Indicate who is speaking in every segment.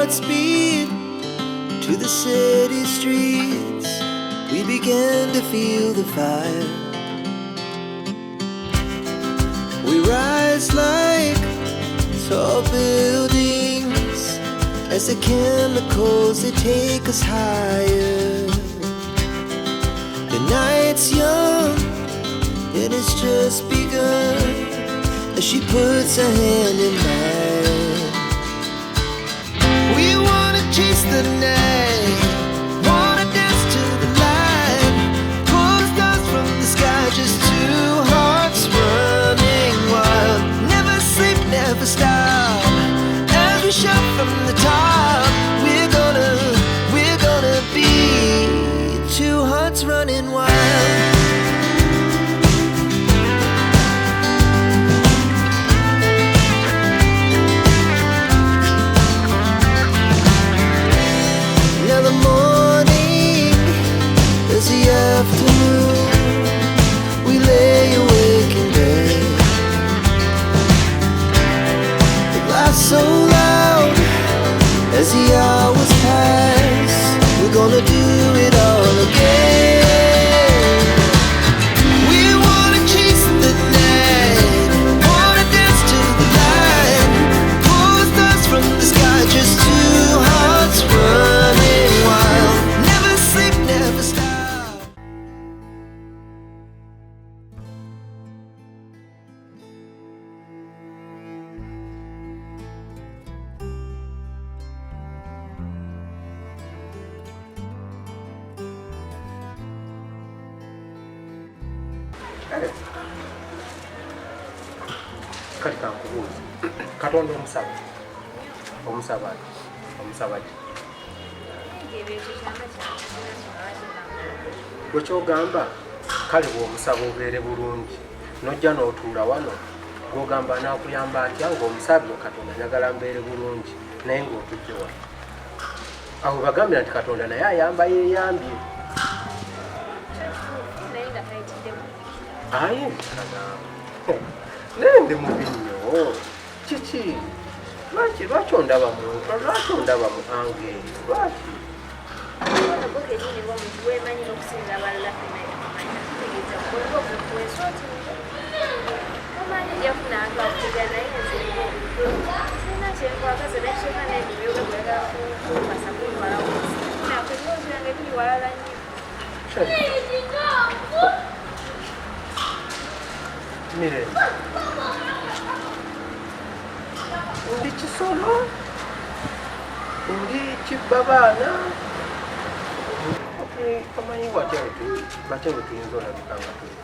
Speaker 1: Godspeed to the city streets. We began to feel the fire. We rise like tall buildings as the chemicals they take us higher. The night's young and it's just begun as she puts her hand in mine. We wanna chase the night, wanna dance to the light, pull the stars from the sky, just two hearts running wild. Never sleep, never stop, as we shout from the top. We're gonna be two hearts running wild. Afternoon, we lay awake in bed. The laughs so loud as the hours pass. We're gonna do it all again. We wanna chase the night, wanna dance to the light, pull the stars from the sky, just two hearts running wild. Never sleep, never stop.
Speaker 2: Kati kankubuuza Katonda omusaba gwe kyogamba kale bw'omusaba obeere bulungi n'ojja n'otuula wano gw'ogamba anaakuyamba atya ng'omusabye Katonda njagala mbeere bulungi naye ng'otudde wano awo bagambira nti Katonda naye ayamba yeeyambye aye naye ndi mubi nnyo kiki lwaki ondaba muntu lwaki ondaba mu angeri lwaki Mirembe ndi kisolo ndi kibbabaana omanyi batya bwe tuyinza olabika nga tuli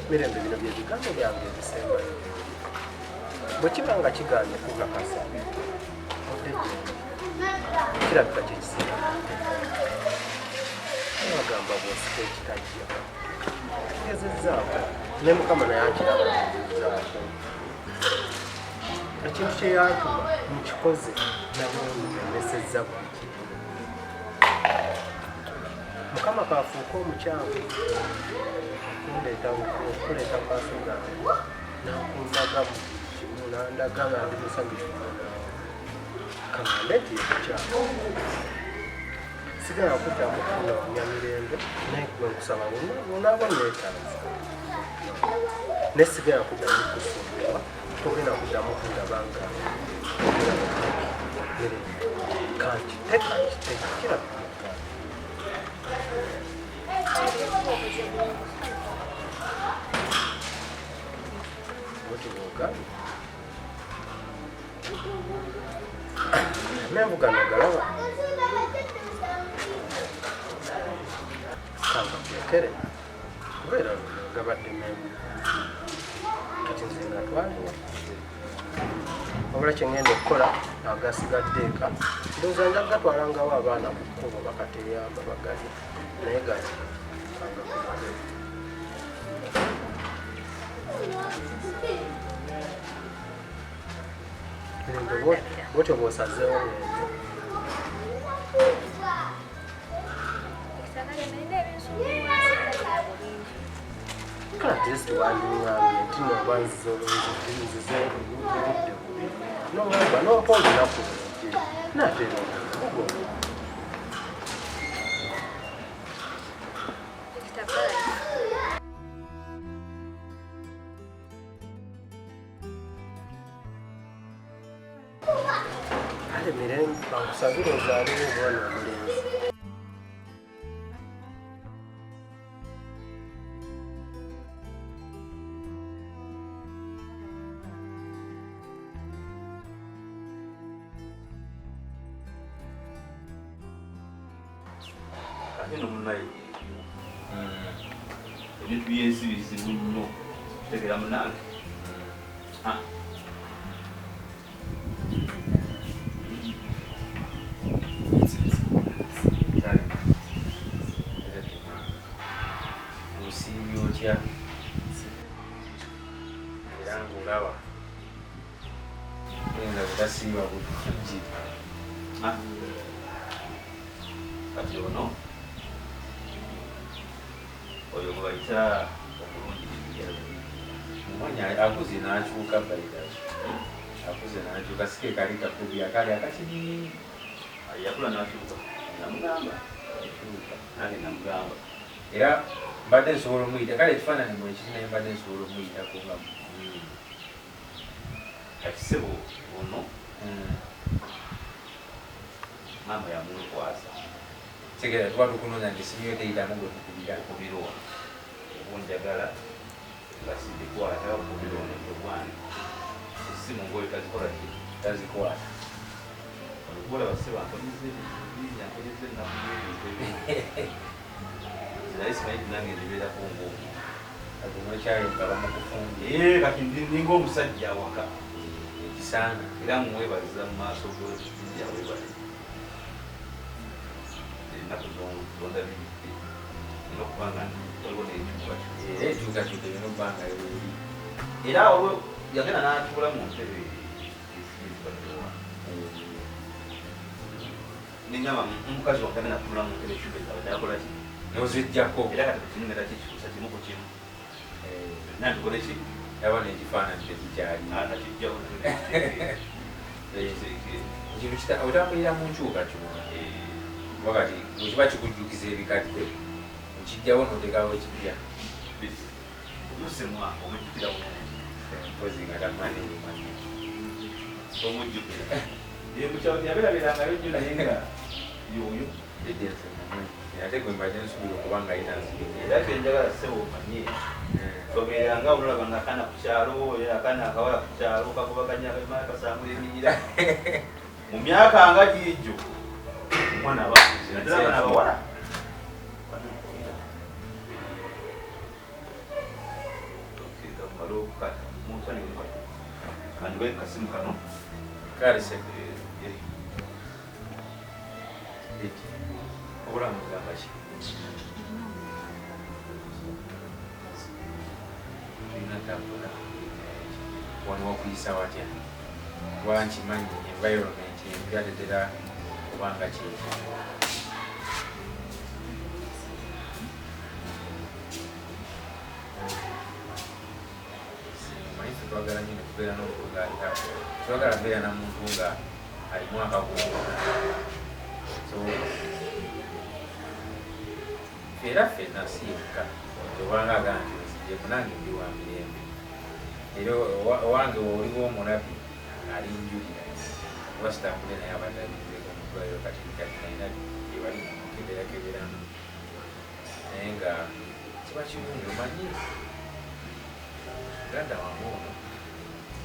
Speaker 2: Mirembe bino bye bigambo byange ebisembayo bwe kiba nga kigaanye kugakasa odde kirabika kyekisinga bagamba bwosika ekitajja gezezzaako ne Mukama naye akirabazaako ekintu kyeyatuma mukikoze namunemesezza buli kimu Mukama kafuuka omukyamu okuleeta mu maaso gange nakundaga mu kimu nandaga nga ndi musanyufu kamande nti ekikyamu sigala kuddamu kunoonya Mirembe naye gwe nkusaba bunaaba neetanza ne sigala kuddamu kusumbirwa togenda kuddamu kundaba nga Mirembe kankite kirabika bwoti bwogambe menvuga nogalaba kanga byekere kubeera gabadde menvu kati nze nga twaliwa wabula kyengenda okukola agasigadde eka ndowooza nja gatwalangawo abaana ku kkubo bakateyamba bagali naye gati kanga kubabe Mirembe bwotyo bw'osazeewo ngendo kala testi wandiŋŋambye nti noba nzize olowooza nzize obudde bubi n'owaba n'ompa olunaku lujje naatera okugoba. alemere bankusabire ozaaliwo omwana omulenzi.
Speaker 3: Ino munayi ebintu byensi bizibu nnyo tegera munange
Speaker 4: osimbi otya era ng'olaba nga butasiiba buji
Speaker 3: kati ono oyo gwebayita omulungi
Speaker 4: omwanya akuze n'akyuka baidaki akuze n'akyuka sike kali kakubi akali akakinini
Speaker 3: yakula n'akyuka namugamba nange namugamba
Speaker 4: era mbadde nsobola omuyita kale ekifaananyi mwekiri naye mbadde nsobola omuyitako nga
Speaker 3: kakisebo ono mama yamunkwasa
Speaker 4: tegera tuba tukunoonya ng'esimu yo teyitamu gwe tukubira
Speaker 3: okubira ono obunjagala nga sindikwata okubira ono ebyowange esimu ngaoyitazikola ki
Speaker 4: tazikwata
Speaker 3: olikubola basebankolize nyankolize nakubebintu naye simanyi nange ndibeerako ngaomu
Speaker 4: kati omwekyalo nga bamukufumbye
Speaker 3: kati ninga omusajja awaka
Speaker 4: ekisaana
Speaker 3: era mwebaza mu maaso gojja webale ennaku zonda bibiti nokubanga waliwo nekyuka
Speaker 4: era ekyukakyuka erina obbanga eri
Speaker 3: era olwo yagenda n'atuula mu ntebe ezibaddewa nenyama omukazi wange agenda natuula mu ntebe ekyukayakola ki
Speaker 4: nozijjako
Speaker 3: era kati kinengera kikyusa kimu ku kimu nantukole ki
Speaker 4: yaba n'ekifaananyi tekikyali
Speaker 3: nakijjawo
Speaker 4: ekintu otambulira mu nkyukakyuka wakati bwekiba kikujjukiza ebikadde okijjawo notekawo ekipya
Speaker 3: omusemwa omujjukira bulungi
Speaker 4: mpozi nga tamanyi
Speaker 3: omujjukira yabeerabeerangayo nnyo naye nga yoyo
Speaker 4: ate gwe mbadde nsubira okuba nga ayina
Speaker 3: era kenjagala sebo omanye tobeeranga olulaba nga akaana ku kyalo era akaana akawala ku kyalo kakubaganya kasangula eminyira mu myaka nga giijo omwana abaana abawala kandiwe kasimu kano
Speaker 4: kalese obulamu bugamba ki tulina tambula wano wakuyisa watya kuba nkimanyi environment empya tetera kubanga kyeki manyi tetwagala nyini kubeera n'okugalika twagala beera na muntu nga alimu akakungu so era ffenna siyekka tobanga agamba nti nsije munange ndi wa mirembe era owange oliwo omulabi alinjulira kuba kitambule naye abaddalinzeko omutwaliro kati nalina ebali mukeberakeberanu naye nga kiba kirungi omanyi ganda wange ono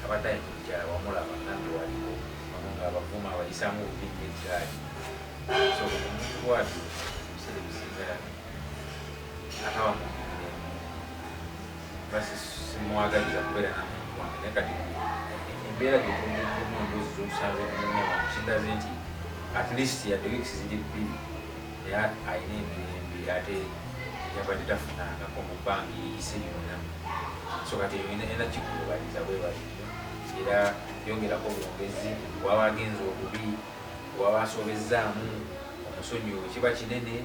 Speaker 4: abadde ayina omukyala wamulaba nange waliko amu nga abavuma abayisaamu obubingi ekigaali so omuntu bwatyo ebisere bisigala akawa mumirembe basi simwagaliza kubeera namuntu wange naye kati embeera gyetumu emboozi zomusanze okumunyawa kidaze nti at least yadde weeks ziri bbiri era ayina emirembe ate yabadde tafunangako mu bbanga eyise byonna so kati ena kikulubaliza bwebaliyo era yongerako obwongezi waba agenza obubi waba asobezaamu omusonyiwo kiba kinene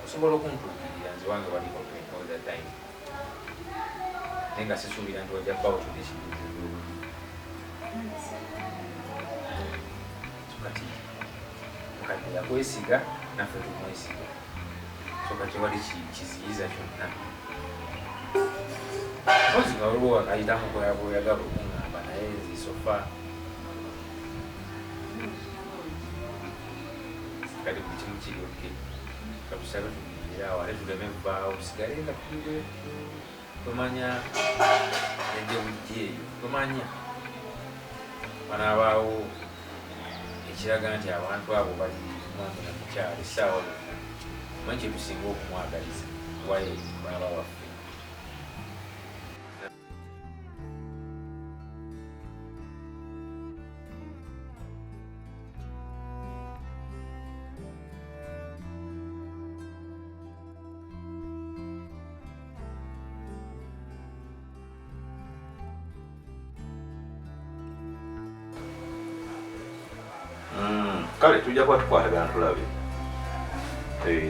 Speaker 4: osobola okuntuukirira nze wange waliko all the time naye nga sisuubira nti wajja kubawo kyona ekibuuzo yakwesiga naffe tumwesiga so kati wali kiziyiza kyonna kozi nga waliwo wakayitamu bweyagala okuŋŋamba naye zisofa kati buli kimu kiri oke katusabe tugira wale tuleme vaawo tusigale nga tulire tomanya ejje bujja eyo tomanya wanaabaawo ekiraga nti abantu abo bali mwami na mukyalo essaawa manyi kyetusinga okumwagaliza waye baba waffe
Speaker 3: kale tujja kuba tukwatagana tulabe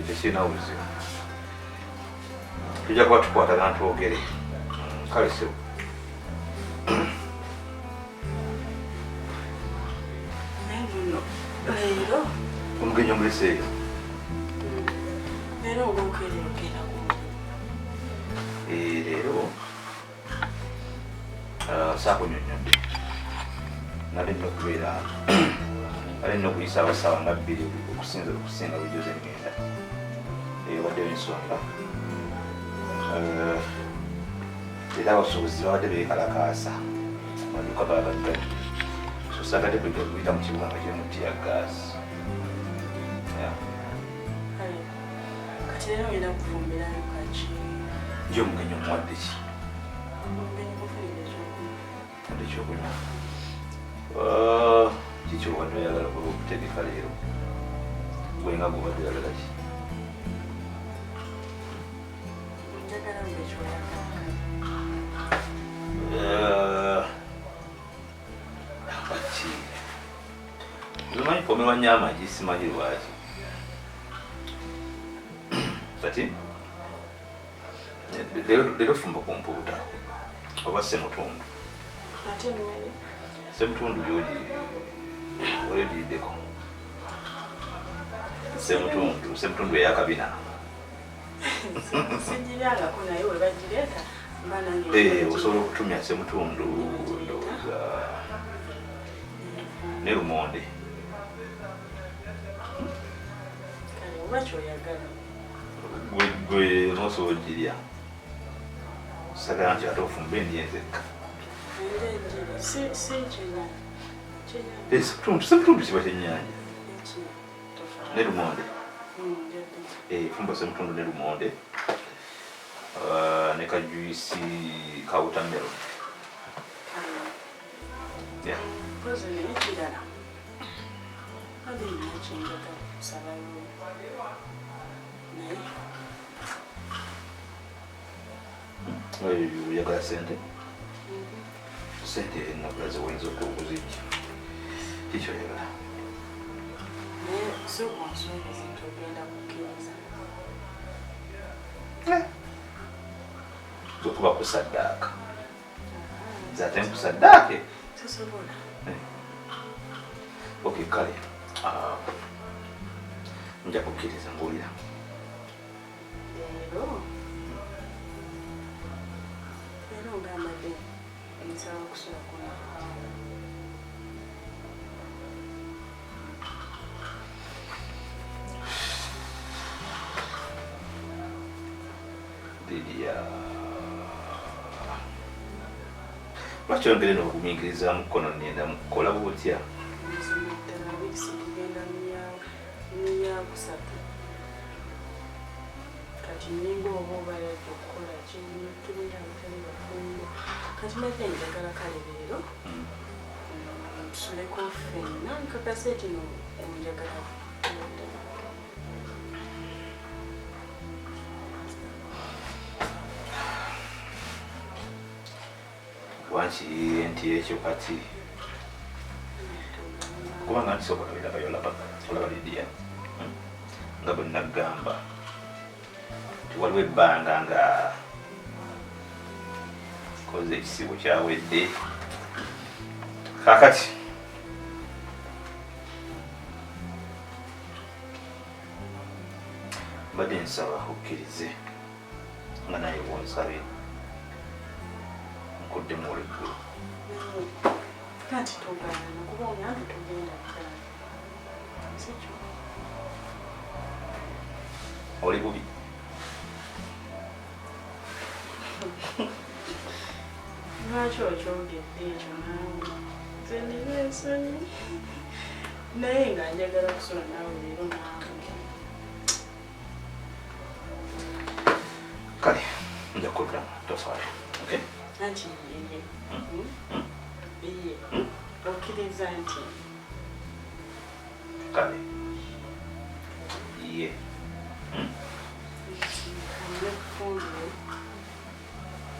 Speaker 3: tekirina buzibu tujja kuba tukwatagana twogere kale sebo omugenyi omuleseeyo leero saakunyonyodde nali nina okubeera ali nina okuyisa abasawa nga 2 okusinga bujoze ngenda waddeyo ensonga era abasobozi babadde beekalakaasa maduka babagadi so sagadde kuyita mu kibuga nga kiri mu tiya gaasi nje omugenyi omuwadde ki wadde kyokunywa kiki obadde oyagala okutegeka leero gwenga gobadde oyagala ki zimanyi pomerwa nnyo amagi simanyi lwaki kati leero fumba ku mpuuta oba semutundu semutundu yogi olediddeko semutundu eyakabina osobola okutumya semutundu ndowooza ne lumonde gwe nosobola ogirya sagala nti ate ofumba endyenzekka semutundu kiba kyenyanja ne lumonde fumba semutundu ne lumonde ne kajuisi ka watermelon oyagala sente sente enagula ziwoyinza okuzijja kikyoyagala zokuba kusaddaaka zate nkusaddaake ok kale nja kukkiriza ngulira lwaki oyongere n'okugumiikiriza mukono nenda mukukola bwotya
Speaker 5: kati ninga oba obayadde okukola kitulina abutali bafumbo kati mate njagala kale leero tusuleko ffenna nkakase eti njagala
Speaker 3: wanki enti ekyo kati kubanga nti sobola biraba olaba lidiya nga bwe nagamba waliwo ebbanga nga koze ekisibo kyawedde kakati mbadde nsaba okkirize nga naye wonsabe nkuddemu olweggulu.
Speaker 5: Kati tugaana kuba omuyambi tugenda ddala. Sikyo.
Speaker 3: Oli bubi.
Speaker 5: Lwaki okyogedde ekyo naawe? Nze nina ensonyi. Naye nga njagala kusula naawe leero naawe.
Speaker 3: Kale, nja kudda toswale. Okay?
Speaker 5: Anti yeye. Iye. Okkiriza nti.
Speaker 3: Kale. Iye.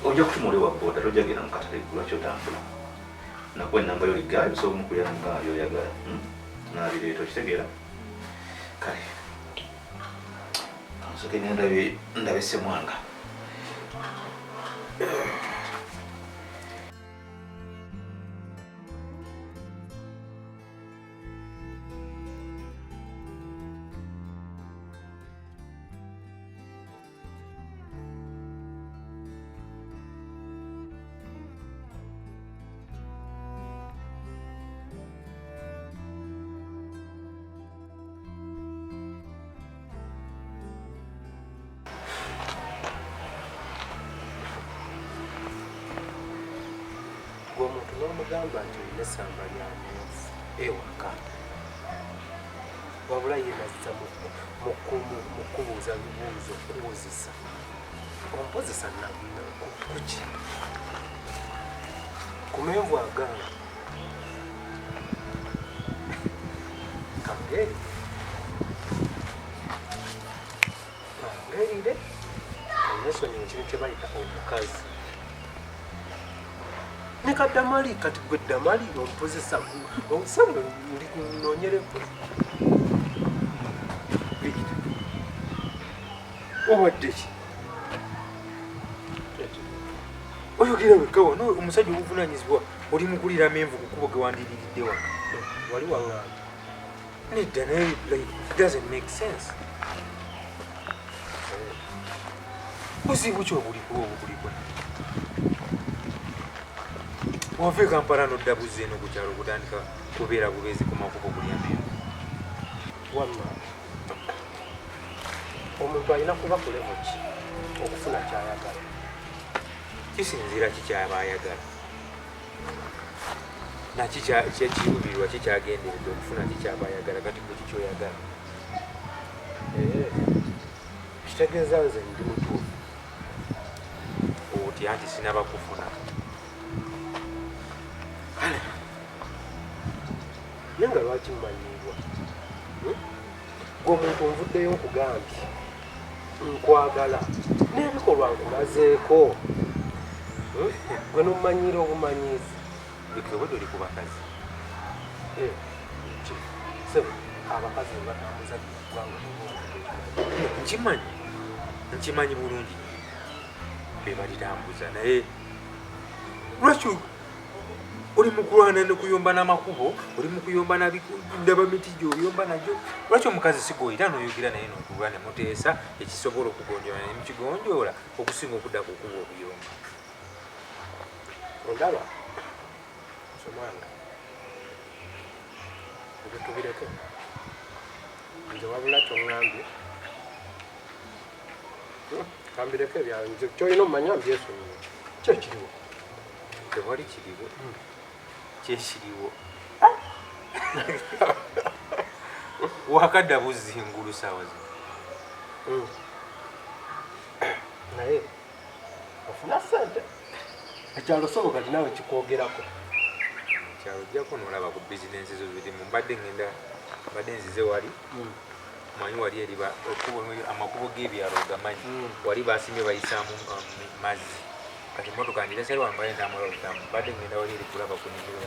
Speaker 3: Ojja kutumula ewa booda tojagenda mu katale lwaki otambula. Nakuwa ennamba y'oligaayo osobola okuyamba y'oyagala. N'abireeta okitegeera. Kale. Kansooke ndabe Ssemwanga.
Speaker 2: Omuntu n'omugamba nti olina essamba lya myufu ewaka wabula yenazza mu kubuuza bibuuzo okuwuzisa ompozesa kuki ku menvu aganga kangerire olina esonyi mu kintu kye bayita omukazi ne kaddamali kati gwe ddamali ompozesa obusabu ndinoonyereku obadde ki
Speaker 4: oyogera wekka wano omusajja obuvunanyizibwa oli mukulira menvu ku kkubo ge wandiriridde waka
Speaker 2: wali waŋŋamba
Speaker 4: nedda naye doesn't make sense. buzibu ki obulikula obukulikwe wava e Kampala nodda buzza eno ku kyalo kutandika kubeera bubeezi ku makubo kulya menvu.
Speaker 2: wamma omuntu alina kuba ku levo ki okufuna kyayagala
Speaker 4: kisinziira kikyaba ayagala naki kiruubirirwa kikyagenderedde okufuna kikyaba ayagala kati gwe kikyoyagala
Speaker 2: kitegeeza nze ndi mutuufu
Speaker 4: otya nti sinaba kufuna
Speaker 2: naye nga lwaki mumanyibwa gweomuntu onvuddeyo nkugambye nkwagala n'ebikolwa nkumazeeko gwe nomumanyiira obumanyiizi
Speaker 4: ekyobodo oli ku bakazi
Speaker 2: sebo abakazi webatambuza ggwanga
Speaker 4: nkimanyi bulungi bebalitambuza naye lwaki oli mukulwana nekuyomba n'amakubo oli mukuyomba ndaba miti gy'oyomba nagyo lwaki omukazi sigoyita noyogera naye nokulwa nemuteesa ekisobola okugonjola nemukigonjoola okusinga okudda ku kuba obuyomba
Speaker 2: ondaba Ssemwanga ebyo tubireke nze wabula kyoŋŋambye kambireko ebyanze kyolina omumanya mbyesonyiwa kyekiriwo
Speaker 4: tewali kiriwo kyekiriwo wakadda buzingulu saawa zino
Speaker 2: naye ofuna sente ekyalo sobo kati nawe kikwogerako
Speaker 4: kyalo jjako nolaba ku bizinensi zo zirimu mbadde nzize wali manyi wali eriba amakubo g'ebyalo gamanyi wali basimye bayisaamu mazzi kati motoka ndirese lwambaye ndamula olutamu mbadde ngenda wali eri kulaba ku nimiro